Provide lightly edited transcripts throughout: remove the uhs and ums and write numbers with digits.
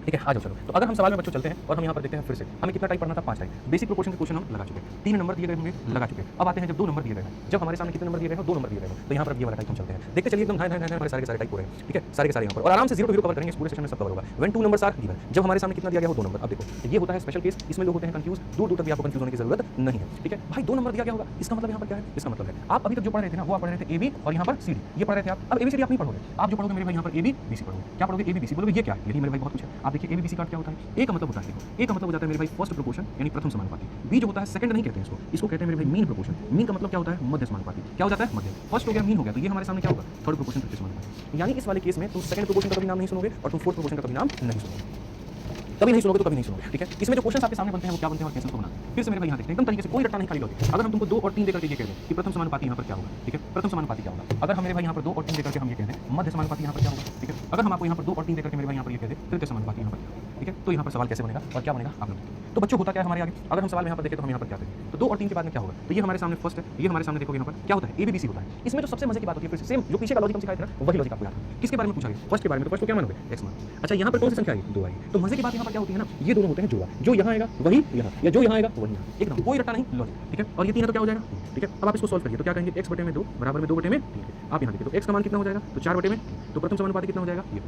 ठीक है, आ जाओ चलो। तो अगर हम सवाल में बच्चों चलते हैं और हम यहाँ पर देखते हैं फिर से हमें कितना टाइप पढ़ना था, 5 टाइप। बेसिक प्रोपोर्शन के क्वेश्चन हम लगा चुके हैं, 3 नंबर दिए गए होंगे, लगा चुके हैं। अब आते हैं जब 2 नंबर दिए गए हैं, जब हमारे सामने कितने नंबर दिए गए हैं, 2 नंबर दिए गए हैं, तो यहाँ पर ये वाला टाइप हम चलते हैं। देखते चलिए एकदम धाए हमारे सारे के सारे टाइप पूरे हैं, ठीक है, सारे के सारे यहाँ पर, और आराम से 0 टू 0 कवर करेंगे, इस पूरे सेशन में सब कवर होगा। व्हेन 2 नंबर्स आर गिवन, जब हमारे सामने कितना दिया गया हो, 2 नंबर। अब देखो ये होता है स्पेशल केस, इसमें लोग होते हैं कंफ्यूज, दूर दूर तक भी आपको कंफ्यूज होने की जरूरत नहीं है, ठीक है भाई। 2 नंबर दिया गया होगा, इसका मतलब यहाँ पर क्या है, इसका मतलब है आप अभी तक जो पढ़ रहे थे ना, वो आप पढ़ रहे थे AB और यहाँ पर CD, ये पढ़ रहे थे आप। अब ABCD आप नहीं पढ़ोगे, आप जो पढ़ोगे मेरे भाई यहाँ पर ABBC पढ़ोगे। क्या पढ़ोगे, ABBC बोलोगे, ये क्या है, यही मेरे भाई बहुत कुछ है। आप देखिए ABBC का क्या होता है, A का मतलब होता है, देखो A का मतलब हो जाता है मेरे भाई फर्स्ट प्रोपोर्शन यानी प्रथम समानुपाती। B जो होता है सेकंड नहीं कहते हैं इसको, इसको कहते हैं मेरे भाई मीन प्रोपोर्शन। मीन का मतलब क्या होता है, मध्य समानुपाती। क्या हो जाता है, मध्य। फर्स्ट हो गया, मीन हो गया, तो ये हमारे सामने क्या होगा, थर्ड प्रोपोर्शन तृतीय समानुपाती। यानी इस वाले केस में तुम सेकंड प्रोपोर्शन का कभी नाम नहीं सुनोगे और तुम फोर्थ प्रोपोर्शन का कभी नाम नहीं सुनोगे, कभी नहीं सुनोगे तो कभी नहीं सुनोगे, ठीक है। इसमें जो क्वेश्चन आपके सामने बनते हैं वो क्या बनते हैं और कैसे उनको बनाते हैं, फिर से मेरे भाई यहाँ देखते हैं एकदम तरीके से, कोई रट्टा नहीं, खाली लॉजिक। अगर हम तुमको 2 और 3 देकर के ये कह दें कि प्रथम समानुपाती यहाँ पर क्या होगा, ठीक है, प्रथम समानुपाती क्या होगा। अगर हम मेरे भाई यहाँ पर 2 और 3 देकर के हम ये कह दें मध्य समानुपाती यहाँ पर क्या होगा, ठीक है। अगर हम आपको यहाँ पर 2 और 3 देकर के मेरे भाई यहाँ पर ये कह दें तृतीय समानुपाती यहाँ पर क्या होगा, ठीक है। तो यहाँ पर सवाल कैसे बनेगा और क्या बनेगा आप लोग देखिए। तो बच्चों होता क्या है हमारे आगे, अगर हम सवाल में यहाँ पर देखें तो हम यहाँ पर क्या करेंगे, तो 2 और 3 के बाद में क्या होगा, तो ये हमारे सामने फर्स्ट है, ये हमारे सामने देखोगे यहाँ पर क्या होता है, ABBC होता है। इसमें जो सबसे मजे की बात होती है, फिर से सेम जो पीछे का लॉजिक हम सिखाए थे ना, वही लॉजिक आपको याद है। किसके बारे में पूछा गया, फर्स्ट के बारे में, तो फर्स्ट को क्या मानोगे, x मान। अच्छा यहाँ पर कौन सी संख्या आई, 2 आई। तो मजे की बात यहाँ पर क्या होती है ना, ये दोनों होते हैं जुड़ा, जो यहाँ आएगा वही यहाँ, या जो यहाँ आएगा वही यहाँ, एकदम कोई रट्टा नहीं, लॉजिक, ठीक है। और ये 3 है तो क्या हो जाएगा, ठीक है। अब आप इसको सॉल्व करिए तो क्या कहेंगे, x बटे में 2 बराबर में 2 बटे में 3। आप यहाँ देखिए तो x का मान कितना हो जाएगा, तो 4 बटे में, तो प्रथम समानुपाती कितना हो जाएगा, ये।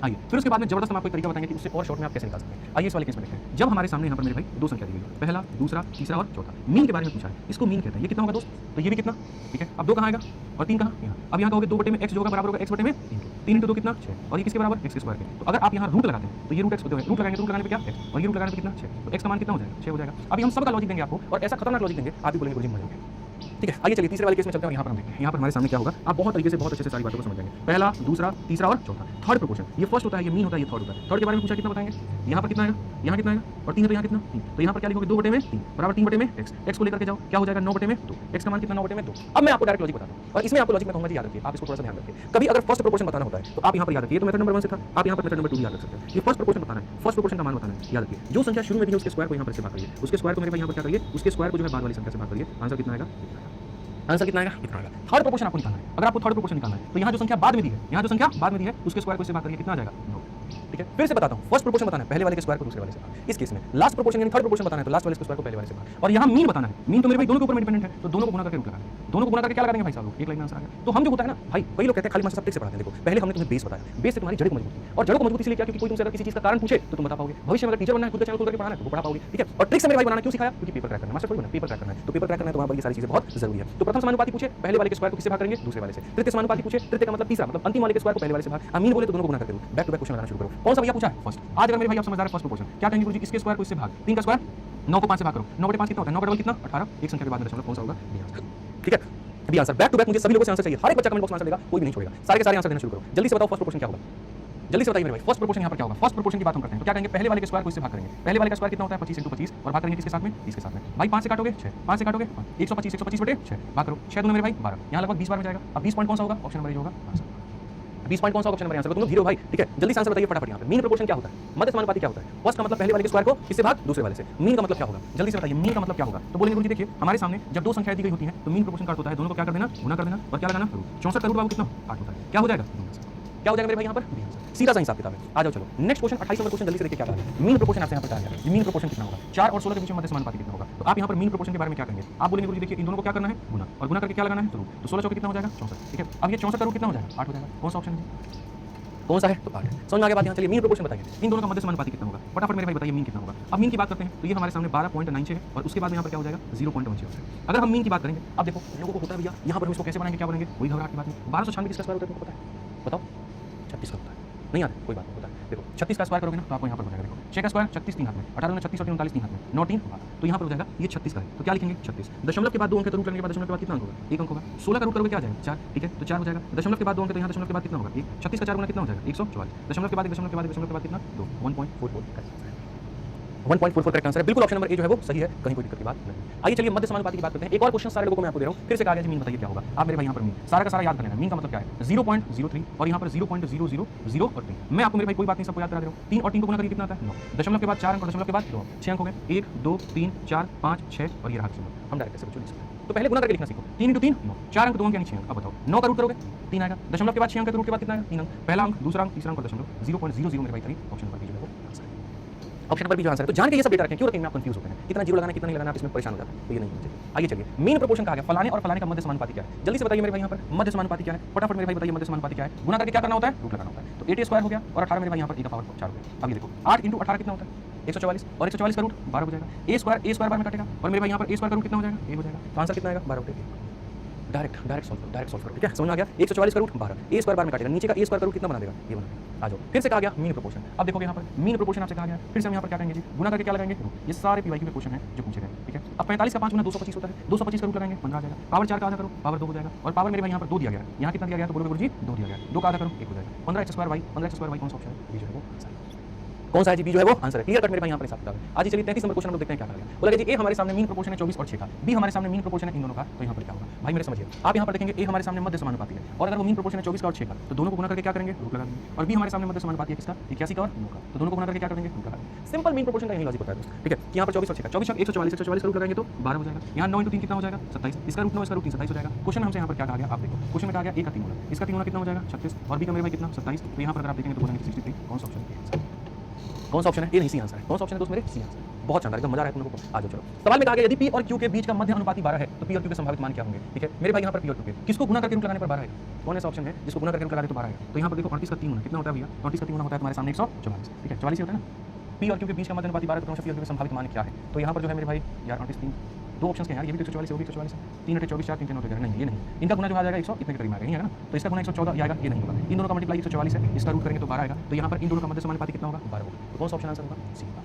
आइए फिर उसके बाद में जबरदस्त हम आपको एक तरीका बताएंगे कि उससे और शॉर्ट में आप कैसे निकाल सकते हैं। आइए इस वाले केस में देखते हैं, जब हमारे सामने यहाँ पर मेरे भाई 2 संख्या दी गई, पहला, दूसरा, तीसरा और चौथा, मीन के बारे में पूछा है, इसको मीन कहते हैं। ये कितना होगा दोस्त, तो ये भी कितना, ठीक है। अब 2 कहाँ आएगा और 3 कहाँ, यहाँ। अब यहाँ कहोगे 2 बटे में x जो होगा बराबर होगा x बटे में 3 के, 3 इंटू 2 कितना 6, और ये किसके बराबर, x के स्क्वायर के। तो अगर आप यहाँ रूट लगाते हैं तो ये रूट x होते हैं, रूट लगाएंगे, रूट लगाने पे क्या x, और ये रूट लगाने पे कितना 6, तो x का मान कितना हो जाएगा, 6 हो जाएगा। अभी हम सबका लॉजिक देंगे आपको और ऐसा खतरनाक लॉजिक देंगे आप भी बोलेंगे गुरुजी मजा आ गया, ठीक है। आइए चलिए तीसरे वाले केस में चलते हैं और यहाँ पर हम देखते हैं, यहाँ पर हमारे सामने क्या होगा, आप बहुत तरीके से बहुत अच्छे से सारी बातों को समझ जाएंगे। पहला, दूसरा, तीसरा और चौथा, थर्ड प्रोपोर्शन। ये फर्स्ट होता है, ये मीन होता है, ये थर्ड होता है। थर्ड के बारे में पूछा कितना बताएंगे, यहाँ पर कितना आएगा, यहाँ कितना आएगा, और 3 है तो यहाँ कितना 3, तो यहाँ पर क्या लिखोगे, 2 बटे में 3 बराबर 3 बटे में x को लेकर के जाओ, क्या हो जाएगा 9 बटे में 2, x का मान कितना 9 बटे में 2। अब मैं आपको डायरेक्ट लॉजिक बताता हूँ और इसमें आपको लॉजिक में कहूँगा जी याद रखिए, आप इसको थोड़ा सा ध्यान रखिए। कभी अगर फर्स्ट प्रोपोर्शन बताना होता है तो आप यहाँ पर याद रखिए, तो मेथड नंबर 1 से था, आप यहाँ पर मेथड नंबर 2 याद रख सकते हैं। ये फर्स्ट प्रोपोर्शन बताना है, फर्स्ट प्रोपोर्शन का मान बताना है, याद रखिए। जो संख्या शुरू में दी है उसके स्क्वायर को यहाँ पर से भाग करिए, उसके स्क्वायर को मेरे भाई यहाँ पर क्या करिए, उसके स्क्वायर को जो है बाद वाली संख्या से भाग करिए, आंसर कितना आएगा, आंसर कितना आएगा, कितना आएगा। थर्ड प्रोपोर्शन आपको निकालना है, अगर आपको थर्ड प्रोपोर्शन निकालना है तो यहाँ जो संख्या बाद में दी है, यहाँ जो संख्या बाद में दी है उसके स्क्वायर को इससे भाग करिए, कितना आ जाएगा 9, ठीक है। फिर से बताता हूँ, फर्स्ट प्रोपोर्शन बताना है, पहले वाले के स्क्वायर को दूसरे वाले से भाग। इस केस में लास्ट प्रोपोर्शन यानी थर्ड प्रोपोर्शन बताना है तो लास्ट वाले के स्क्वायर को पहले वाले से भाग। और यहाँ मीन बताना है, मीन तो मेरे भाई दोनों के ऊपर डिपेंडेंट है, तो दोनों को गुणा करके रूट लगाना है, दोनों को गुणा करके क्या लगाएंगे भाई साहब लोग, एक लाइन में आंसर आ गया। तो हम जो होता है ना भाई, कई लोग कहते हैं खाली मास्टर सब से पढ़ाते हैं, देखो पहले हमने तुम्हें बेस बताया, बेस से तुम्हारी जड़ को मजबूती, और जड़ को मजबूती इसलिए क्या, क्योंकि कोई तुमसे अगर किसी चीज का कारण पूछे तो तुम बता पाओगे। भविष्य में अगर टीचर बनना है, खुद का चैनल खोल करके पढ़ाना है तो वो पढ़ा पाओगे, ठीक है। और ट्रिक से मेरे भाई बनाना क्यों सिखाया, क्योंकि पेपर क्रैक करना, मास्टर कोई बना पेपर क्रैक करना है, तो पेपर क्रैक करना है तो वहाँ पर ये सारी चीजें बहुत जरूरी है। तो प्रथम समानुपाती पूछे, पहले वाले के स्क्वायर को किससे भाग करेंगे, दूसरे वाले से। तृतीय समानुपाती पूछे, तृतीय का मतलब तीसरा, मतलब अंतिम वाले के स्क्वायर को पहले वाले से भाग। अमीन बोले तो दोनों को गुणा करके root, back to back question लगाना शुरू करो। कौन सा भैया पूछा है, फर्स्ट। आज अगर मेरे भाई आप समझदार है, फर्स्ट प्रोपोर्शन क्या कहेंगे गुरुजी, इसके स्क्वायर को इससे भाग, 3 का स्क्वायर 9 को 5 से भाग करो, 9 बटे 5 कितना होता है, 9 का डबल कितना 18, एक संख्या के बाद में दशमलव, कौन सा होगा, ठीक है। अभी आंसर बैक टू बैक मुझे सभी लोगों से आंसर चाहिए, हर एक बच्चा कमेंट बॉक्स में आंसर देगा, कोई भी नहीं छोड़ेगा, सारे के सारे आंसर देना शुरू करो। जल्दी से बताओ फर्स्ट प्रोपोर्शन क्या होगा, जल्दी से बताइए मेरे भाई, फर्स्ट प्रोपोर्शन यहाँ पर क्या होगा। फर्स्ट प्रोपोर्शन की बात हम करते हैं तो क्या कहेंगे, पहले वाले के स्क्वायर को इससे भाग करेंगे, पहले वाले का स्क्वायर कितना होता है 25 × 25 और भाग करेंगे किसके साथ में, 30 के साथ में। भाई 5 से काटोगे 6, 5 से काटोगे 125 बटे 6 भाग करो, 6 दूनी मेरे भाई 12, यहाँ लगभग 20 बार में जाएगा। अब 20 पॉइंट कौन सा होगा, ऑप्शन नंबर ए होगा आंसर, 20 पॉइंट कौन सा ऑप्शन नंबर आंसर, तुम लोग 0 भाई, ठीक है। जल्दी से आंसर बताइए फटाफट। यहाँ पे मीन प्रोपोर्शन क्या होता है, मध्य समानुपाती क्या होता है, फर्स्ट का मतलब पहले वाले के स्क्वायर को इससे भाग दूसरे वाले से। मीन का मतलब क्या होगा, जल्दी से बताइए मीन का मतलब क्या होगा। तो बोलेंगे गुरुजी देखिए, हमारे सामने जब 2 संख्याएं दी गई होती हैं तो मीन प्रोपोर्शन का अर्थ होता है दोनों को क्या कर देना, गुणा कर देना, और क्या लगाना, 64 का रूट बाबू कितना 8 होता है, क्या हो जाएगा, क्या हो जाएगा मेरे भाई यहाँ पर, सीधा सा हिसाब किताब है। आ जाओ चलो नेक्स्ट क्वेश्चन, 28 नंबर क्वेश्चन, जल्दी से देखिए क्या है। मीन प्रोपोर्शन आपसे यहाँ पर बताया गया, मीन प्रोपोर्शन कितना होगा, 4 और 16 के बीच में मध्य समानुपाती कितना होगा। तो आप यहाँ पर मीन प्रोपोर्शन के बारे में क्या करेंगे, आप बोलेंगे गुरुजी देखिए इन दोनों को क्या करना है, गुणा, और गुणा करके क्या लगाना है, तो 16 चौके कितना हो जाएगा 64, ठीक है। अब ये 64 का रूट कितना हो जाएगा 8 हो जाएगा, कौन सा ऑप्शन है, कौन सा है, तो 8 है। समझ में आ गया बात। यहाँ चलिए मीन प्रोपोर्शन बताइए, इन दोनों का मध्य समानुपाती कितना होगा, फटाफट मेरे भाई बताइए मीन कितना होगा। अब मीन की बात करते हैं तो ये हमारे सामने 12.96 है और उसके बाद यहाँ पर क्या हो जाएगा 0.16 हो जाएगा। अगर हम मीन की बात करेंगे, अब देखो लोगों को होता है भैया यहाँ पर हम इसको कैसे बनाएंगे, क्या बनाएंगे, वही घबराहट की बात नहीं। 1296 किसका स्क्वायर होता है तुमको पता है, बताओ, 36 का होता है, नहीं आता कोई बात नहीं होता है। देखो 36 का स्क्वायर करोगे ना तो आपको यहाँ पर हो जाएगा, देखो 6 का स्क्वायर 36 3 हाथ में, 18 में 36 और 39 3 हाथ में, 9 3 होगा, तो यहाँ पर हो जाएगा ये 36 का है, तो क्या लिखेंगे 36। दशमलव के बाद 2 अंक तो रूट करने के बाद दशमलव के बाद कितना अंक होगा, 1 अंक होगा। 16 का रूट करोगे क्या आ जाएगा 4, ठीक है, तो 4 हो जाएगा। दशमलव के बाद 2 अंक तो यहाँ दशमलव के बाद कितना होगा 1, 36 का 4 गुना कितना हो जाएगा 144, दशमलव के बाद 1 दशमलव के बाद 1 दशमलव के बाद कितना 2, 1.44 करेक्ट आंसर है, बिल्कुल ऑप्शन नंबर ए जो है वो सही है, कहीं कोई दिक्कत की बात नहीं। आइए चलिए मध्य समानुपाती की बात करते हैं। एक और क्वेश्चन सारे लोगों को मैं आपको दे रहा हूं, फिर से कहा गया मीन बताइए क्या होगा। आप मेरे भाई यहाँ पर मीन सारा का सारा याद कर लेना, मीन का मतलब क्या है 0.03 और यहाँ पर 0.000 और 3। मैं आपको मेरे भाई कोई बात नहीं सबको याद करा दे रहा हूँ। 3 और 3 को गुणा करके कितना आता है 9, दशमलव के बाद 4 अंक और दशमलव के बाद 2, 6 अंक हो गए, 1 2 3 4 5 6 और ये रहा दशमलव। हम डायरेक्ट ऐसे लिख सकते हैं, तो पहले गुणा करके लिखना सीखो। 3 × 3 9, 4 अंक 2 अंक यानी 6 अंक। अब बताओ 9 का रूट करोगे 3 आएगा, दशमलव के बाद 6 अंक, रूट के बाद कितना आएगा 3 अंक, पहला अंक दूसरा अंक तीसरा अंक और दशमलव 0.00 मेरे भाई 3 ऑप्शन नंबर बी जो है वो ऑप्शन नंबर बी जो आंसर है। तो जान के ये सब डेटा रखें, क्यों रखें आप कंफ्यूज होते हैं, कितना जीरो लगाना कितना नहीं लगाना, आप इसमें परेशान हो जाते हैं, तो ये नहीं होना चाहिए। आगे चलिए, मीन प्रोपोर्शन कहा गया, फलाने और फलाने का मध्य समानुपाती क्या है, जल्दी से बताइए मेरे भाई यहाँ पर मध्य समानुपाती क्या है, फटाफट मेरे भाई बताइए मध्य समानुपाती क्या है। गुना करके क्या करना होता है, रूट लगाना होता है। तो 8 स्क्वायर हो गया और 18 मेरे भाई यहाँ पर e का पावर 4 हो गया। अब ये देखो 8 × 18 कितना होता है 144 और 144 का रूट 12 हो जाएगा। ए स्क्वायर बार में काटेगा और मेरे भाई यहाँ पर ए स्क्वायर का रूट कितना हो जाएगा, 1 हो जाएगा। तो आंसर कितना आएगा 12/1। डायरेक्ट सॉल्व करो, ठीक है, समझ में आ गया। 144 का रूट 12, ए स्क्वायर बार में काटेगा, नीचे का ए स्क्वायर का रूट कितना बना देगा, ये बना देगा। आ जाओ, फिर से कहा गया मीन प्रोपोर्शन। अब देखोगे यहाँ पर मीन प्रोपोर्शन आपसे कहा गया, फिर से हम यहाँ पर क्या करेंगे जी, गुना करके क्या लगाएंगे रूट। ये सारे पीवाई के क्वेश्चन है जो पूछे गए, ठीक है। अब 45 का 5 गुना 225 होता है, 225 का रूट लगाएंगे 15 आ जाएगा। पावर 4 का आधा करो, पावर 2 हो जाएगा। और पावर मेरे भाई यहाँ पर 2 दिया गया है, यहाँ कितना दिया गया तो बोलोगे गुरुजी 2 दिया गया, 2 का आधा करो 1 हो जाएगा। 15x² कौन सा ऑप्शन है, बी जो है वो आंसर है। कौन सा है जी, बी जो है वो आंसर है। क्लियर कट मेरे भाई यहाँ पर हिसाब किताब है। आज चलिए 33 नंबर क्वेश्चन हम लोग देखते हैं क्या कहा गया। बोला जी ए हमारे सामने मीन प्रोपोर्शन है 24 और 6 का, बी हमारे सामने मीन प्रोपोर्शन है इन दोनों का, तो यहाँ पर क्या होगा भाई मेरे समझिए। आप यहाँ पर देखेंगे ए हमारे सामने मध्य समानुपाती है और अगर वो मीन प्रोपोर्शन है 24 का और 6 का, तो दोनों को गुना करके क्या करेंगे रूट लगा देंगे। और बी हमारे सामने मध्य समानुपाती है किसका 81 का और 9 का, तो दोनों को गुना करके क्या करेंगे रूट लगा देंगे। सिंपल मीन प्रोपोर्शन का यही लॉजिक होता है दोस्तों, ठीक है। यहाँ पर 24 और 6 का 24 144 का रूट लगाएंगे तो 12 हो जाएगा। यहाँ 9 × 3 कितना हो जाएगा 27, इसका रूट 9 इसका रूट 3 27 हो जाएगा। क्वेश्चन हमसे यहाँ पर क्या कहा गया, आप देखो क्वेश्चन में कहा गया ए का 3 गुना, इसका 3 गुना कितना हो जाएगा 36 और बी का मेरे भाई कितना 27। तो यहाँ पर अगर आप देखेंगे तो बोलेंगे 63। कौन सा ऑप्शन है, कौन सा ऑप्शन है, ये नहीं सी आंसर है। कौन सा ऑप्शन है दोस्त मेरे, सी आंसर। बहुत शानदार, एकदम मजा आ रहा है तुम लोगों को। आ जाओ चलो, सवाल में कहा गया यदि पी और क्यू के बीच का मध्य अनुपाती 12 है तो पी और क्यू के संभावित मान क्या होंगे, ठीक है। मेरे भाई यहाँ पर पी और क्यू के किसको गुना करके रूट लगाने पर 12 है, कौन सा ऑप्शन है जिसको गुना करके रूट लगा दे तो 12 है। तो यहाँ पर देखो 38 का 3 गुना कितना होता है भैया, 38 का 3 गुना होता है तुम्हारे सामने 144, ठीक है 44 होता है ना। पी और क्यू के बीच का मध्य अनुपाती 12 तो पी और क्यू के संभावित मान क्या है। तो यहाँ पर जो है मेरे भाई यार 38 3 दो ऑप्शन के हैं यार, ये भी 144 होगी 144 3 × 24 4 3 3 हो जाएगा। नहीं ये नहीं, इनका गुना जो आ जाएगा 100 इतने के करीब आ जाएगा, नहीं है ना। तो इसका गुना 114 आएगा, ये नहीं होगा। इन दोनों का मल्टीप्लाई 144 है, इसका रूट करेंगे तो 12 आएगा। तो यहाँ पर इन दोनों का मध्य समानुपाती कितना होगा 12 होगा। तो कौन सा ऑप्शन आंसर होगा, सी होगा,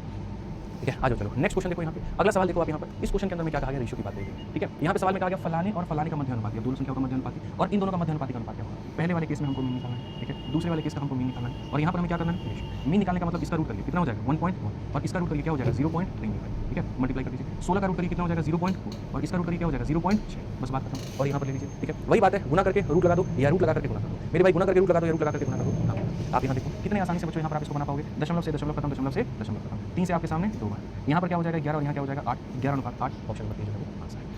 ठीक है। आ जाओ चलो नेक्स्ट क्वेश्चन देखो। यहाँ पे अगला सवाल देखो आप, यहाँ पर इस क्वेश्चन के अंदर में क्या कहा गया, रेशियो की बात देखिए, ठीक है। यहाँ पे सवाल में कहा गया फलाने और फलाने का मध्य अनुपाती, दोनों संख्याओं का मध्य अनुपाती और इन दोनों का मध्य अनुपाती का अनुपात क्या होगा। पहले वाले केस में हमको मीन निकालना है, ठीक है। दूसरे वाले केस का हमको मीन निकालना है और यहाँ पर हमें क्या करना है रेशियो। मीन निकालने का मतलब इसका रूट करिए कितना हो जाएगा 1.1 और इसका रूट करिए क्या हो जाएगा 0.3, ठीक है। मल्टीप्लाई कर दीजिए 16 का रूट करिए कितना हो जाएगा 0.4 और इसका रूट करिए क्या हो जाएगा 0.6, बस बात खत्म। और यहाँ पर ले लीजिए, ठीक है। वही बात है, गुना करके रूट लगा दो या रूट लगा करके गुना कर दो। मेरे भाई गुना करके रूट लगा दो या रूट लगा करके गुना कर दो। आप यहाँ देखो कितने आसानी से बच्चों यहाँ पर आप इसको बना पाओगे। दशमलव से दशमलव खत्म, दशमलव से दशमलव खत्म, 3 से आपके सामने 2 बार। यहाँ पर क्या हो जाएगा 11 और यहाँ क्या हो जाएगा 8, 11/8। ऑप्शन नंबर ए जो है वो आंसर है।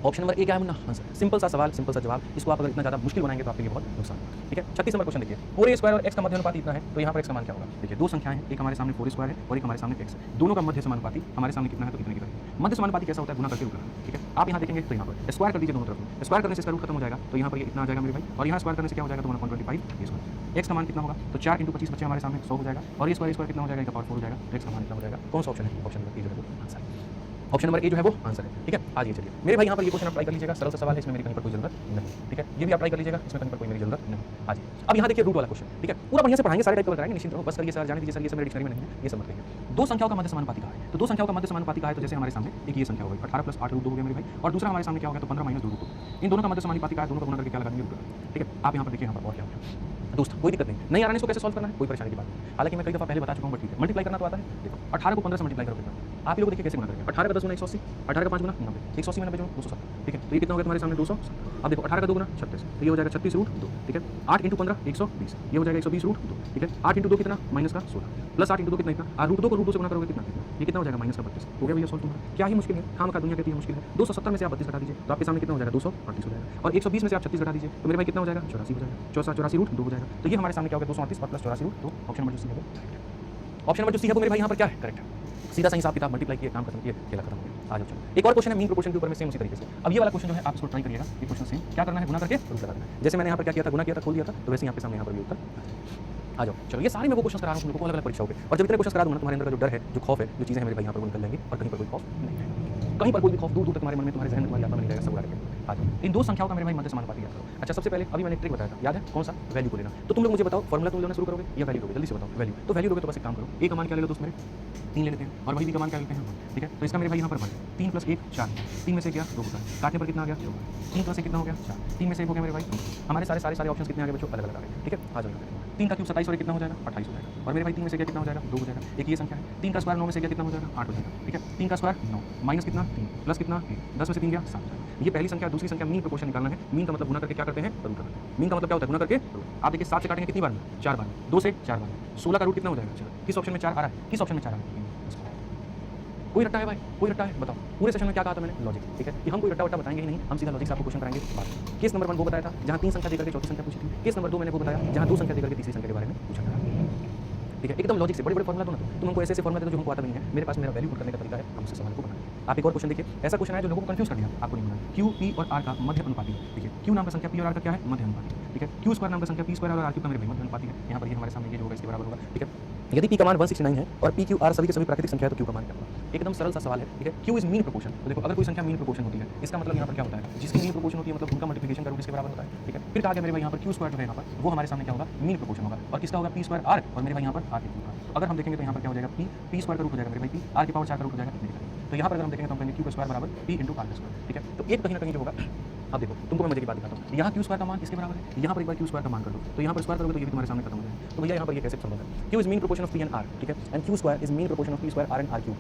ऑप्शन नंबर ए क्या है मुन्ना, आंसर। सिंपल सा सवाल, सिंपल सा जवाब। इसको आप अगर इतना ज़्यादा मुश्किल बनाएंगे तो आपके लिए बहुत नुकसान होगा, ठीक है। 36 नंबर क्वेश्चन देखिए, 4a² और x का मध्य अनुपात इतना है तो यहाँ पर x का मान क्या होगा। देखिए दो संख्याएं हैं, एक हमारे सामने 4a² है और एक हमारे सामने x है। दोनों का मध्य समानुपाती हमारे सामने कितना है तो कितने की तरह। मध्य समानुपाती कैसा होता है, गुना करके रूट लगाना, ठीक है। आप यहाँ देखेंगे तो यहाँ पर स्क्वायर कर दीजिए दोनों तरफ, स्क्वायर करने से इसका रूट खत्म हो जाएगा तो यहाँ पर ये इतना आ जाएगा मेरे भाई। और यहाँ स्क्वायर करने से क्या हो जाएगा तो 1/25 ये स्क्वायर। x का मान कितना होगा तो 4 × 25 बच्चे हमारे सामने 100 हो जाएगा और ये स्क्वायर कितना हो जाएगा 1/4 हो जाएगा। x का मान कितना हो जाएगा, कौन सा ऑप्शन है, ऑप्शन नंबर ए जो है वो आंसर है। ऑप्शन नंबर ए जो है वो आंसर है, ठीक है। आज ये चलिए मेरे भाई यहाँ पर ये क्वेश्चन अप्लाई कर लीजिएगा, सरल सा सवाल है, इसमें मेरी कहीं पर कोई जरूरत नहीं, ठीक है। ये भी अप्लाई कर लीजिएगा, इसमें कहीं पर कोई मेरी जरूरत नहीं। आज अब यहाँ देखिए रूट वाला क्वेश्चन, ठीक है। पूरा बढ़िया से पढ़ाएंगे, सारे टाइप का कराएंगे, निश्चिंत रहो। बस करिए सर, जाने दीजिए सर, ये सब मेरे डिक्शनरी में नहीं है, ये सब मत करिए। दो संख्याओं का मध्य समानुपाती कहा है, तो दो संख्याओं का मध्य समानुपाती कहा है तो जैसे हमारे सामने एक ये संख्या हो गई 18 + 8 √2 हो गया मेरे भाई और दूसरा हमारे सामने क्या हो गया तो 15 - 2 √2। इन दोनों का मध्य समानुपाती कहा है, दोनों का गुना करके क्या लगा देंगे रूट, ठीक है। आप यहाँ पर देखिए, यहाँ पर और क्या होगा दोस्त, कोई दिक्कत नहीं आ रहा है, इसको कैसे सॉल्व करना है कोई परेशानी की बात नहीं। हालांकि मैं कई दफा पहले बता चुका हूँ, बट ठीक है। मल्टीप्लाई करना तो आता है, देखो 18 को 15 से मल्टीप्लाई करो कितना। आप लोग देखिए कैसे गुना करेंगे। 18 का 10 गुना 180, 18 का 5 गुना 90, 180 में 90 जो 270, ठीक है। तो ये कितना हो गया तुम्हारे सामने 200। अब देखो 18 का 2 गुना 36, तो ये हो जाएगा 36 √2, ठीक है। 8 × 15 120, ये हो जाएगा 120 √2, ठीक है। 8 × 2 कितना -16 प्लस 8 × 2 कितना इतना, √2 को √2 से गुना करोगे कितना, ये कितना हो जाएगा -32। हो गया भैया सॉल्व तुम्हारा। क्या ही मुश्किल है, खामखा दुनिया कहती है मुश्किल है। 270 में से आप 32 घटा दीजिए तो आपके सामने कितना हो जाएगा 238 हो जाएगा और 120 में से आप 36 घटा दीजिए तो मेरे भाई कितना हो जाएगा 84 हो जाएगा। 84 √2 हो जाएगा। तो ये हमारे सामने क्या हो गया 238 और प्लस 84 √2। ऑप्शन नंबर जो सी है वो करेक्ट है। ऑप्शन नंबर जो सी है वो मेरे भाई यहाँ पर क्या है, करेक्ट है। सीधा सही हिसाब किताब मल्टीप्लाई किए, काम खत्म किए, खेला खत्म हो गया। आ जाओ चलो, एक और क्वेश्चन है मीन प्रोपोर्शन के ऊपर में, सेम उसी तरीके से। अब ये वाला क्वेश्चन जो है आप इसको ट्राई करिएगा, ये क्वेश्चन सेम क्या करना है, गुना करके रूट लगा देना है। जैसे मैंने यहाँ पर क्या किया था, गुना किया था, खोल दिया था, तो वैसे यहाँ पे सामने यहाँ पर भी उत्तर आ जाओ चलो। ये सारे मैं वो क्वेश्चन करा रहा हूँ तुम लोगों को अलग अलग परीक्षाओं पे, और जब इतने क्वेश्चन करा दूंगा तुम्हारे अंदर का जो डर है, जो खौफ है, जो चीज़ें मेरे भाई यहाँ पर वो निकल जाएंगी और कहीं पर कोई खौफ नहीं है। कहीं पर कोई भी खौफ दूर दूर तक तुम्हारे मन में, तुम्हारे जहन में, तुम्हारी आत्मा में नहीं रहेगा, सब उड़ा करके आ जाओ। इन दो संख्याओं का मेरे भाई मध्य समानुपाती याद करो। अच्छा सबसे पहले अभी मैंने एक ट्रिक बताया था, याद है कौन सा, वैल्यू को लेना। तो तुम लोग मुझे बताओ फॉर्मूला तुम लेना शुरू करोगे या वैल्यू लोगे, जल्दी से बताओ। वैल्यू, तो वैल्यू लोगे तो बस एक काम करो, ए का मान क्या लेगा दोस्त मेरे 3 ले लेते हैं और वही बी का मान क्या लेते हैं, ठीक है। तो इसका मेरे भाई यहाँ पर 3 + 1 4, 3 में से क्या 2 होता है, काटने पर कितना आ गया 2, 3 + 1 कितना हो गया 4, 3 में से 1 हो गया मेरे भाई 2। हमारे सारे ऑप्शन कितने आ गए बच्चों, अलग अलग आ गए, ठीक है। आ जाओ 3 का क्यूब 27 और कितना हो जाएगा 28 हो जाएगा और मेरे भाई 3 में से क्या कितना हो जाएगा 2 हो जाएगा। एक ये संख्या है, 3 का स्क्वायर 9 में से क्या कितना हो जाएगा 8 हो जाएगा, ठीक है। 3 का स्क्वायर 9 माइनस कितना 3 प्लस कितना 1, 10 में से 3 गया 7 हो जाएगा। ये पहली संख्या। दूसरी संख्या मीन प्रोपोर्शन निकालना है। मीन का मतलब गुना करके क्या करते हैं, रूट करते हैं। मीन का मतलब क्या होता है, गुना करके रूट। आप देखिए 7 से काटेंगे कितनी बार में, 4 बार, 2 से 4 बार। 16 का रूट कितना हो जाएगा, चलो किस ऑप्शन में 4 आ रहा है, किस ऑप्शन में 4 आ रहा है। कोई रट्टा है भाई, कोई रट्टा है, बताओ। पूरे सेशन में क्या कहा था मैंने, लॉजिक, ठीक है। कि हम कोई रट्टा वट्टा बताएंगे ही नहीं, हम सीधा लॉजिक से आपको क्वेश्चन कराएंगे। बात केस नंबर 1 वो बताया था जहाँ 3 संख्या देकर के चौथी संख्या पूछी थी। केस नंबर 2 मैंने वो बताया जहाँ 2 संख्या देकर के तीसरी संख्या के बारे में पूछा था। ठीक है, एकदम लॉजिक से बड़े-बड़े फॉर्मूला दो ना, तुम हमको ऐसे-ऐसे फॉर्मूला दे दो जो हमको आता नहीं है। मेरे पास मेरा वैल्यू पुट करने का तरीका है, हम उससे सवाल को बनाएंगे। आप एक और क्वेश्चन देखिए, ऐसा क्वेश्चन आया जो लोगों को कंफ्यूज कर दिया, आपको नहीं बनाना। Q, P और R का मध्य अनुपाती है। देखिए, Q नाम का संख्या P और R का क्या है? मध्य अनुपाती। ठीक है, Q स्क्वायर नाम का संख्या P स्क्वायर और R क्यूब का मेरे भाई मध्य अनुपाती है। यहाँ पर ये हमारे सामने ये जो होगा इसके बराबर होगा। ठीक है, यदि P का मान 169 है और P, Q, R सभी के सभी प्राकृतिक संख्या है तो Q का मान क्या होगा? एकदम सरल सा सवाल है। ठीक है, Q इज मीन प्रोपोर्शन। तो देखो, अगर कोई संख्या मीन प्रोपोर्शन होती है, इसका मतलब यहाँ पर क्या होता है? जिसकी मीन प्रोपोर्शन होती है मतलब उनका मल्टीप्लिकेशन करोगे इसके बराबर होता है। ठीक है, फिर कहा गया मेरे भाई यहाँ पर Q स्क्वायर जो है यहाँ पर वो हमारे सामने क्या होगा? मीन प्रोपोर्शन होगा। और किसका होगा? P स्क्वायर R और मेरे भाई यहाँ पर R के क्यूब का। तो अगर हम देखेंगे तो यहाँ पर क्या हो जाएगा? P स्क्वायर का रूट हो जाएगा मेरे भाई P, R की पावर 4 का रूट हो जाएगा मेरे भाई। तो यहाँ पर अगर हम देखेंगे तो हम कहेंगे Q स्क्वायर बराबर P इंटू R स्क्वायर। ठीक है, तो एक कहीं ना कहीं जो होगा, अब देखो तुमको मैं मजे की बात दिखाता हूँ। यहाँ Q स्क्वायर का मान किसके बराबर है? यहाँ पर एक बार Q स्क्वायर का मान कर दो, तो यहाँ पर स्क्वायर करोगे तो ये भी तुम्हारे सामने खत्म हो जाएगा। तो भैया यहाँ पर ये कैसे संभव है? Q is mean proportion of P and R। ठीक है, and Q square is mean proportion of P square R and R cube.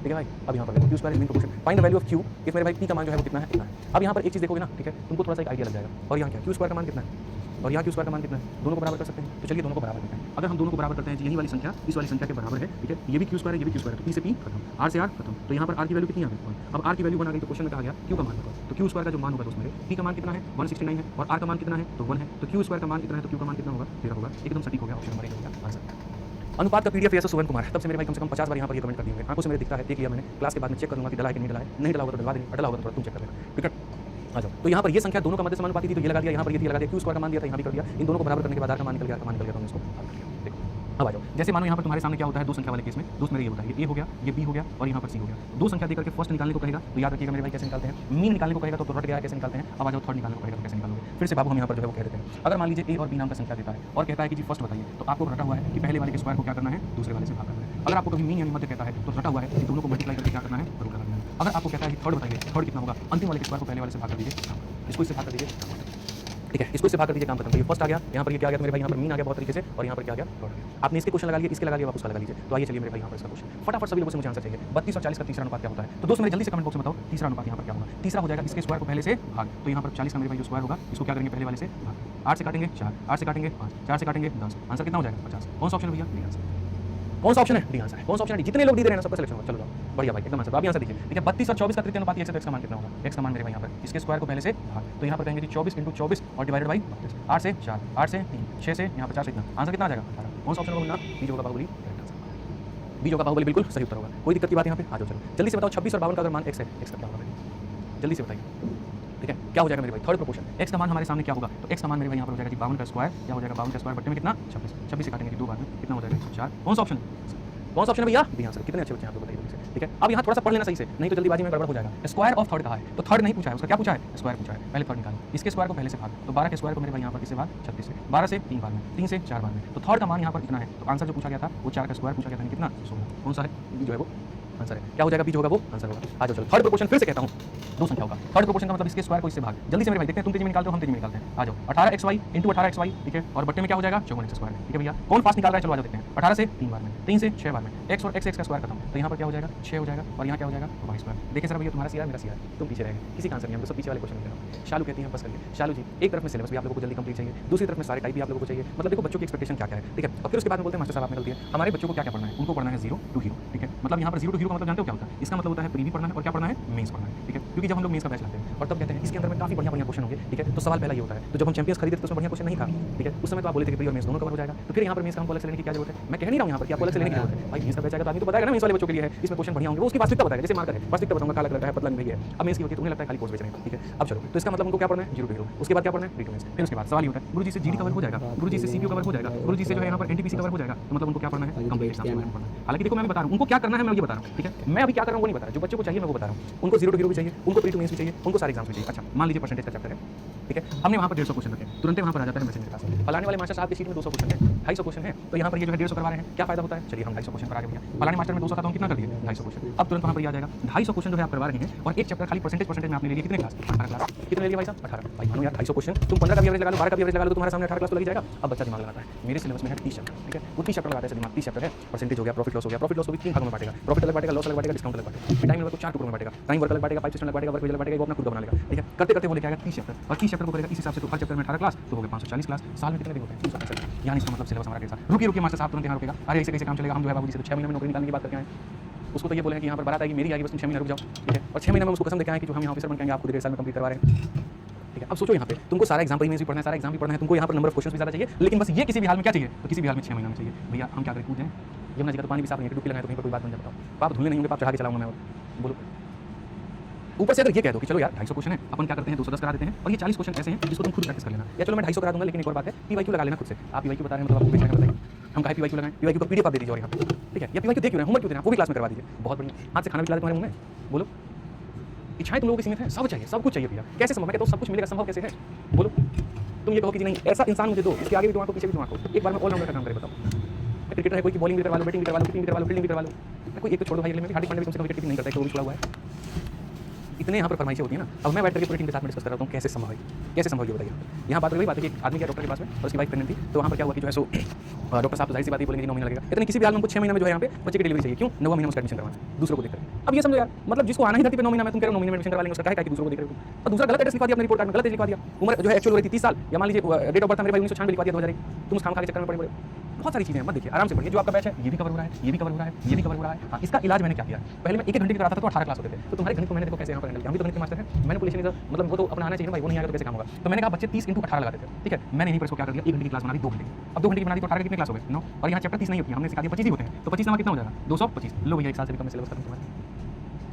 ठीक है भाई, अब यहाँ पर देखो Q square is mean proportion, find the value of Q if मेरे भाई P का मान जो है वो कितना है? इतना है। अब यहाँ पर एक चीज़ देखोगे ना, ठीक है, तुमको थोड़ा सा एक आइडिया लग जाएगा। और यहाँ क्या Q स्क्वायर का मान कितना है और यहाँ Q स्क्वायर का मान कितना है? दोनों को बराबर कर सकते हैं। तो चलिए दोनों को बराबर करते हैं। अगर हम दोनों को बराबर करते हैं, यही वाली संख्या इस वाली संख्या के बराबर है। ठीक है, ये भी Q स्क्वायर है, ये भी Q स्क्वायर है, तो P से P खत्म, R से R खत्म। तो यहाँ पर R की वैल्यू कितनी आ गई? अब R की वैल्यू 1 आ गई तो क्वेश्चन में कहा गया Q का मान बताओ। तो Q स्क्वायर का जो मान होगा दोस्त मेरे, P का मान कितना है? 169 है और R का मान कितना है? तो 1 है। तो Q स्क्वायर का मान कितना है? तो Q का मान कितना होगा? 13 होगा। एकदम सटीक हो गया, ऑप्शन नंबर 1 हो गया आंसर। अनुपात का पीडीएफ सुवन कुमार, तब से मेरे भाई कम से कम 50 बार यहाँ पर ये कमेंट कर दिए होंगे। आंखों से मेरे दिखता है, देख लिया मैंने। क्लास के बाद में चेक करूँगा कि डला है कि नहीं डला है। नहीं डला होगा तो डलवा देंगे, डला होगा तो थोड़ा तुम चेक कर लेना। ठीक है, आ जाओ। तो यहाँ पर ये संख्या दोनों का मध्य समानुपाती थी तो ये लगा दिया, यहाँ पर ये लगा दिया। Q स्क्वायर का मान दिया था, यहाँ भी कर दिया। इन दोनों को बराबर करने के बाद R का मान निकल गया, मान निकल गया तो हमने इसको हल कर लिया। देखो अब आ जाओ, जैसे मानो यहाँ पर तुम्हारे सामने क्या होता है दो संख्या वाले केस में, दोस्त मेरे ये बताइए, ये हो गया, ये B हो गया और यहाँ पर C हो गया। दो संख्या देकर के फर्स्ट निकालने को कहेगा तो याद रखिएगा मेरे भाई कैसे निकालते हैं। मीन निकालने को कहेगा तो रट गया कैसे निकालते हैं। अब आ जाओ थर्ड निकालने को कहेगा तो कैसे निकालोगे। फिर से बाबू हम यहाँ पर जो है वो कह देते हैं, अगर मान लीजिए A और B नाम का संख्या देता है और कहता है कि जी फर्स्ट बताइए, तो आपको रटा हुआ है कि पहले वाले के स्क्वायर को क्या करना है? दूसरे वाले से भाग करना है। अगर आपको कभी मीन यानी मध्य कहता है तो रटा हुआ है कि दोनों को मल्टीप्लाई करके क्या करना है? रूट लगाना है। अगर आपको कहता है कि थर्ड बताइए, थर्ड कितना होगा? अंतिम वाले के स्क्वायर को पहले वाले से भाग कर दीजिए, इसको इससे भाग कर दीजिए। ठीक है, इसको इससे भाग कर दीजिए, काम खत्म। तो ये फर्स्ट आ गया, यहाँ पर ये क्या आ गया मेरे भाई, यहाँ पर मीन आ गया बहुत तरीके से और यहाँ पर क्या आ गया? थर्ड आ गया। आपने इसके क्वेश्चन लगा लिए, इसके लगा लिया, वापस लगा लीजिए। तो आइए चलिए मेरे भाई यहाँ पर इसका क्वेश्चन फटाफट सभी लोगों से मुझे आंसर चाहिए। 32 और 40 का तीसरा अनुपात क्या होता है? तो दोस्त मेरे जल्दी से कमेंट बॉक्स में बताओ तीसरा अनुपात यहाँ पर क्या होगा? तीसरा हो जाएगा इसके स्क्वायर को पहले से भाग। तो यहाँ पर 40 का मेरे भाई जो स्क्वायर होगा इसको क्या करेंगे? पहले वाले से भाग। 8 से काटेंगे 4, 8 से काटेंगे 5, 4 से काटेंगे 10, आंसर कितना हो जाएगा? 50। कौन सा ऑप्शन है भैया? D answer. कौन सा ऑप्शन है? डी आंसर है। कौन सा ऑप्शन है? जितने लोग डी दे रहे हैं सबका सिलेक्शन होगा। चलो जाओ, बढ़िया भाई, एकदम आंसर। अभी आंसर देखिए, ठीक है, 32 और 24 का तृतीय अनुपात x से x का मान कितना होगा? x का मान मेरे भाई यहाँ पर इसके स्क्वायर को पहले से भाग। तो यहाँ पर कहेंगे 24 × 24 और डिवाइडेड बाई 8 से 4, 8 से 3, 6 से यहाँ पर 4 से इतना, आंसर कितना आ जाएगा? 18। कौन सा ऑप्शन होगा? बी जो होगा बाहुबली, बी जो होगा बाहुबली, बिल्कुल सही उत्तर होगा। कोई दिक्कत की बात यहाँ पे? आ जाओ चलो जल्दी से बताओ, 26 और 52 का अगर मान x है, x का क्या होगा? जल्दी से बताइए, ठीक है, क्या हो जाएगा मेरे भाई? थर्ड प्रोपोर्शन, x का मान हमारे सामने क्या होगा? तो x का मान मेरे भाई यहाँ पर हो जाएगा जी 52 का स्क्वायर, क्या हो जाएगा? 52 का स्क्वायर बट्टे में कितना? 26, 26 से काटेंगे 2 बार में कितना हो जाएगा? 104। कौन सा ऑप्शन है? कौन सा ऑप्शन है भैया? B answer. कितने अच्छे बच्चे हैं आप लोग, बताइए जल्दी से। ठीक है, अब यहाँ थोड़ा सा पढ़ लेना सही से, नहीं तो जल्दीबाजी में गड़बड़ हो जाएगा। स्क्वायर ऑफ थर्ड कहा है तो थर्ड नहीं पूछा है, उसका क्या पूछा है? स्क्वायर पूछा है। पहले थर्ड निकालो, इसके स्क्वायर को पहले से भाग। तो 12 के स्क्वायर को मेरे भाई यहाँ पर किससे भाग? 36 से। 12 से 3 बार में, 3 से 4 बार में। तो थर्ड का मान यहाँ पर कितना है? तो आंसर जो पूछा गया था वो 4 का स्क्वायर पूछा गया था, कितना? 16। कौन सा है? बी जो है वो आंसर है। क्या हो जाएगा? बी जो होगा वो आंसर होगा। आ जाओ चलो, थर्ड प्रोपोर्शन फिर से कहता हूँ, दो संख्या होगा। थर्ड प्रोपोर्शन का मतलब इसके स्क्वायर को इससे भाग। जल्दी से मेरे भाई देखते हैं, तुम तेजी में निकालते हो, हम तेजी में निकालते हैं। आ जाओ, 18xy × 18xy, ठीक है, और बट्टे में क्या हो जाएगा? 54x square. ठीक है भैया, कौन फास्ट निकाल रहा है? चलो आ जाओ देखते हैं। 18 से 3 बार में, 3 से 6 बार में, x और x का स्क्वायर खत्म। तो यहाँ पर क्या हो जाएगा? 6 हो जाएगा और यहाँ क्या हो जाएगा? y square. देखिए सर भैया, तुम्हारा सीधा मेरा सीधा, तुम पीछे रह गए, किसी का आंसर नहीं, हम तो सब पीछे वाले क्वेश्चन लिख रहे हो। शालू कहती हैं बस करिए। शालू जी, एक तरफ में सिलेबस भी आप लोगों को जल्दी कंप्लीट चाहिए, दूसरी तरफ में सारे टाइप भी आप लोगों को चाहिए। मतलब देखो बच्चों की एक्सपेक्टेशन क्या क्या है, ठीक है। और फिर उसके बाद में बोलते हैं मास्टर साहब आप में गलती है, हमारे बच्चों को क्या क्या पढ़ना है? उनको पढ़ना है 0 to हीरो, ठीक है। मतलब यहाँ पर 0 to हीरो का मतलब जानते हो क्या होता है? इसका मतलब होता है प्रीवी पढ़ना है और क्या पढ़ना है? मेंस पढ़ना है, ठीक है। क्योंकि जब हम लोग मेंस का बैच लाते हैं और तब कहते हैं इसके अंदर में काफी बढ़िया बढ़िया क्वेश्चन होंगे, ठीक है। तो सवाल पहला ये होता है, तो जब हम चैंपियंस खरीदे तो उसमें बढ़िया क्वेश्चन नहीं था, ठीक है। उस समय तो आप बोले थे कि प्री और मेंस दोनों कवर हो जाएगा, तो फिर यहाँ पर मेंस का हमको अलग से लेने की क्या जरूरत है? मैं कह नहीं रहा हूँ यहाँ पर कि आपको अलग से लेने की जरूरत है। भाई मेंस का बैच आएगा तो आदमी तो बताएगा ना मेंस वाले बच्चों के लिए है, इसमें क्वेश्चन बढ़िया होंगे, वो उसकी वास्तविकता बताएगा। जैसे मार्कर है, वास्तविकता बताऊंगा काला कलर का है, पतला नहीं है। अब मेंस की होती है, उन्हें लगता है खाली कोर्स बेच रहे हैं, ठीक है। अब चलो, तो इसका मतलब उनको क्या पढ़ना है? 0 to हीरो। उसके बाद क्या पढ़ना है? Pre to mains. फिर उसके बाद सवाल ये होता है, गुरुजी से जीडी कवर हो जाएगा, गुरुजी से सीपीयू कवर हो जाएगा, गुरुजी से जो है यहाँ पर एनटीपीसी कवर हो जाएगा, तो मतलब उनको क्या पढ़ना है? कंप्लीट एग्जाम में पढ़ना है। हालांकि देखो मैं भी बता रहा हूँ उनको क्या करना है, मैं ये बता रहा हूँ, ठीक है। मैं अभी क्या कर रहा हूँ वो नहीं बता रहा, जो बच्चों को चाहिए मैं वो बता रहा हूँ। उनको 0 to हीरो भी चाहिए, उनको प्री टू मेंस भी चाहिए, उनको सारे एग्जाम्स भी चाहिए। अच्छा मान लीजिए परसेंटेज का चैप्टर है, ठीक है, हमने वहाँ पर 150 क्वेश्चन रखे, तुरंत वहाँ पर आ जाता है मैसेज मेरे पास, फलाने वाले मास्टर साहब की शीट में 200 क्वेश्चन है, 250 क्वेश्चन है, तो यहाँ पर ये जो है 150 करवा रहे हैं, क्या फायदा होता है? चलिए हम 250 क्वेश्चन करा के भैया, फलाने मास्टर में 200 था तो हम कितना कर दिए? 250 क्वेश्चन। अब तुरंत वहाँ पर आ जाएगा 250 क्वेश्चन जो है आप करवा रहे हैं और एक चैप्टर खाली परसेंटेज में आपने ले लिया कितने क्लास? 18 क्लास। कितने ले लिया भाई साहब? 18। भाई मानो यार 250 क्वेश्चन, तुम 15 का भी एवरेज लगा लो, 12 का भी एवरेज लगा लो, तो तुम्हारे सामने 18 क्लास तो लग जाएगा। अब बच्चा दिमाग लगाता है, मेरे सिलेबस में है 30 चैप्टर, ठीक है, वो 30 चैप्टर लगाता है दिमाग, 30 चैप्टर है, परसेंटेज हो गया, प्रॉफिट लॉस हो गया, प्रॉफिट लॉस को भी 3 भागों में बांटेगा, प्रॉफिट अलग बांटेगा, लॉस अलग बांटेगा, डिस्काउंट अलग बांटेगा, टाइम वर्क को 4 टुकड़ों में बांटेगा, टाइम वर्क अलग बांटेगा, 5 सिस्टम अलग बांटेगा, वर्क अलग बांटेगा, वो अपना खुद का बना लेगा, ठीक है। करते करते वो लेके आएगा 30 चैप्टर और 30 चैप्टर को करेगा इस हिसाब से, तो हर चैप्टर में 18 क्लास तो हो गए 540 क्लास। साल में कितने दिन होते हैं? 365। यानी इसका मतलब सिलेबस हमारा कैसा? रुकिए रुकिए मास्टर साहब तुरंत यहाँ रुकेगा, अरे ऐसे कैसे काम चलेगा? हम जो है बाबूजी से 6 महीने में नौकरी निकालने की बात करके आए, उसको तो ये बोले हैं कि यहाँ पर बारात आएगी मेरी आएगी, बस तुम 6 महीने रुक जाओ, ठीक है। और 6 महीने में उसको कसम दिखाएं कि जो हम यहाँ ऑफिसर बन के आएंगे आपको 1.5 साल में कंप्लीट करवा रहे हैं, ठीक ठीक है, अब सोचो यहाँ पे तुमको सारा एग्जाम भी पढ़ना है, सारा एग्जाम भी पढ़ना है, तुमको यहाँ पर नंबर ऑफ क्वेश्चन भी ज़्यादा चाहिए, लेकिन बस ये किसी भी हाल में क्या चाहिए, तो किसी भी हाल में 6 महीना में चाहिए। भैया हम क्या करें, कूद जाएं, यमुना जी का तो पानी भी साफ नहीं है, डुबकी लगाए तो कहीं पर कोई बात बन जाए, बताओ पाप धुलने नहीं होंगे, पाप चढ़ा के चलाऊंगा मैं, और बोलो। ऊपर से अगर ये कह दो कि चलो यार 250 क्वेश्चन है, अपन क्या करते हैं 210 करा देते हैं, और ये 40 क्वेश्चन ऐसे हैं जिसको तुम खुद प्रैक्टिस कर लेना, या चलो मैं 250 करा दूंगा, लेकिन एक और बात है पीवाईक्यू लगा लेना खुद से। आप पीवाईक्यू बता रहे हैं, मतलब आपको बेचना है, बताइए हम कहा पीवाईक्यू लगाएं, पीवाईक्यू का पीडीएफ आप दे दीजिए, और यहाँ पे ठीक है, या पीवाईक्यू दे क्यों रहे हैं, होमवर्क क्यों दे रहे हैं, वो भी क्लास में करवा दीजिए, बहुत बढ़िया। हाथ से खाना भी खिला दे तुम्हारे मुंह में, बोलो। इच्छाएं तुम लोगों की सीमित है, सब चाहिए, सब कुछ चाहिए भैया, कैसे संभव, मैं कहता हूँ सब कुछ मिलेगा, संभव कैसे है, बोलो। तुम ये कहो कि नहीं ऐसा इंसान मुझे दो, इसके आगे भी तुम आंखों पीछे भी तुम आंखों, एक बार में ऑलराउंडर का काम करे, बताओ। क्रिकेटर है कोई की बॉलिंग भी करवा लो, बैटिंग भी करवा लो, किपिंग भी करवा लो, फील्डिंग भी करवा लो, कोई एक तो छोड़ो भाई, में हार्दिक पांड्या भी तुमसे विकेट कीपिंग नहीं करता है, तो वो भी छोड़ा हुआ है। इतने यहाँ पर फरमाइशें होती है ना, अब मैं बैठ करके पूरी टीम के साथ में डिस्कस कर रहा हूँ कैसे संभव है, कैसे संभव है बताइए। यहाँ बात वही बात है कि आदमी गया डॉक्टर के पास में और उसकी वाइफ प्रेग्नेंट थी, तो वहाँ पर क्या हुआ कि जो है सो डॉक्टर साहब तो जाहिर सी बात ही बोलेंगे 9 महीना लगेगा, इतने किसी भी हाल में हमको 6 महीने में जो है यहाँ पे बच्चे की डिलीवरी चाहिए, क्यों 9वां महीना उसका एडमिशन करवाना दूसरों को देखकर। अब ये समझो यार, मतलब जिसको आना ही धरती पे 9 महीना में, तुम कह रहे हो 9 महीने में एडमिशन करवा लेंगे, उसका क्या है कि दूसरों को देख रहे हो, और दूसरा गलत एड्रेस लिखवा दिया अपने रिपोर्ट कार्ड में, गलत लिखवा दिया, उम्र जो है एक्चुअल हो रही थी 30 साल, या मान लीजिए डेट ऑफ बर्थ मेरे भाई 1996 लिखवा दिया 2001, तुम उस काम खा के चक्कर में पड़े। बहुत सारी चीजें हैं, मत देखिए, आराम से पढ़िए, जो आपका बैच है ये भी कवर हो रहा है, ये भी कवर हो रहा है, ये भी कवर हो रहा है। हाँ, इसका इलाज मैंने क्या किया, पहले मैं 1 घंटे की कराता था तो 18 क्लास होते थे, तो तुम्हारे गणित को मैंने देखो कैसे यहाँ पर हैंडल किया, हम भी तो गणित के मास्टर हैं, मैनिपुलेशन मतलब वो तो अपना आना चाहिए भाई, वो नहीं आएगा तो कैसे काम होगा। तो मैंने कहा बच्चे 30 × 18 लगाते थे, ठीक है, मैंने यहीं पर इसको क्या कर दिया, 1 घंटे की क्लास बना दी 2 घंटे की, अब 2 घंटे की बना दी तो 18 कितने क्लास हो गए 9, और यहाँ चैप्टर 30 नहीं होती, हमने सिखा दिया 25 ही होते हैं, तो 25 कितना हो जाएगा 225, लो भैया 1 साल से भी कम में सिलेबस खत्म तुम्हारा,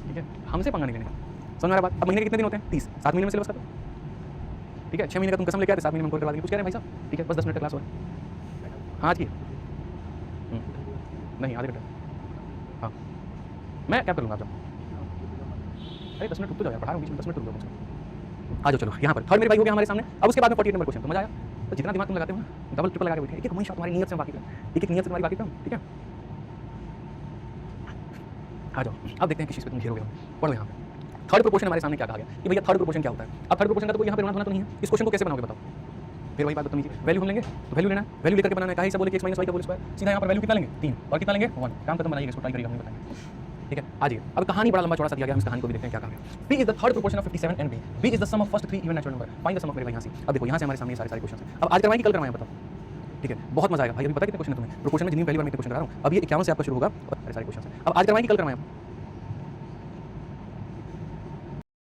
ठीक है, हमसे पंगा नहीं लेने का, समझ रहा बात। अब महीने के कितने दिन होते हैं 30, 7 महीने में सिलेबस खत्म, ठीक है, 6 महीने का तुम कसम लेके आते, 7 महीने में करवा देंगे, कुछ कह रहे हैं भाई साहब, ठीक है, बस 10 मिनट क्लास हो, हाँ आज की नहीं आधे घंटे, हाँ मैं क्या करूँगा आप जाओ, अरे 10 मिनट रुक तो जाओ यार, पढ़ा रहा हूँ बीच में, 10 मिनट रुक जाओ मुझसे, आ जाओ चलो यहाँ पर थर्ड मेरे भाई हो गया हमारे सामने। अब उसके बाद में 48 नंबर क्वेश्चन, तो मजा आया, तो जितना दिमाग तुम लगाते हो ना डबल ट्रिपल लगा के बैठे, एक वही शॉट तुम्हारी नियत से बाकी कर, एक नियत से तुम्हारी बाकी कर, ठीक है। आ जाओ अब देखते हैं किस चीज़ पे तुम घेरोगे, पढ़ो यहाँ पे थर्ड प्रोपोर्शन हमारे सामने क्या कहा गया कि भैया थर्ड प्रोपोर्शन क्या होता है। अब थर्ड प्रोपोर्शन का तो कोई यहाँ पे रोना धोना तो नहीं है, इस क्वेश्चन को कैसे बनाओगे बताओ, फिर वही बात बदतमीजी, वैल्यू हम लेंगे तो वैल्यू लेना है, वैल्यू लेकर के बनाना है, कहीं से बोले कि x - y का होल स्क्वायर, सीधा यहाँ पर वैल्यू कितना लेंगे 3 और कितना लेंगे 1, काम खत्म, बनाइएगा इसको, ट्राई करिएगा, हमें बताएंगे, ठीक है। आ जाइए, अब कहानी बड़ा लंबा चौड़ा सा दिया गया, हम इस कहानी को भी देखते हैं क्या कहा गया। p is the third proportion of 57 and b is the sum of first 3 even natural number, find the sum of मेरे भाई यहाँ से। अब देखो यहाँ से हमारे सामने सारे क्वेश्चन हैं, अब आज करवाएं कि कल करवाएं बताओ, ठीक है, बहुत मजा आएगा भाई, अभी पता कितने क्वेश्चन है तुम्हें, प्रोपोर्शन में जितनी पहली बार मैं क्वेश्चन करा रहा हूँ, अब ये 51 से आपका शुरू होगा और सारे क्वेश्चन हैं, अब आज करवाएं कि कल करवाएं।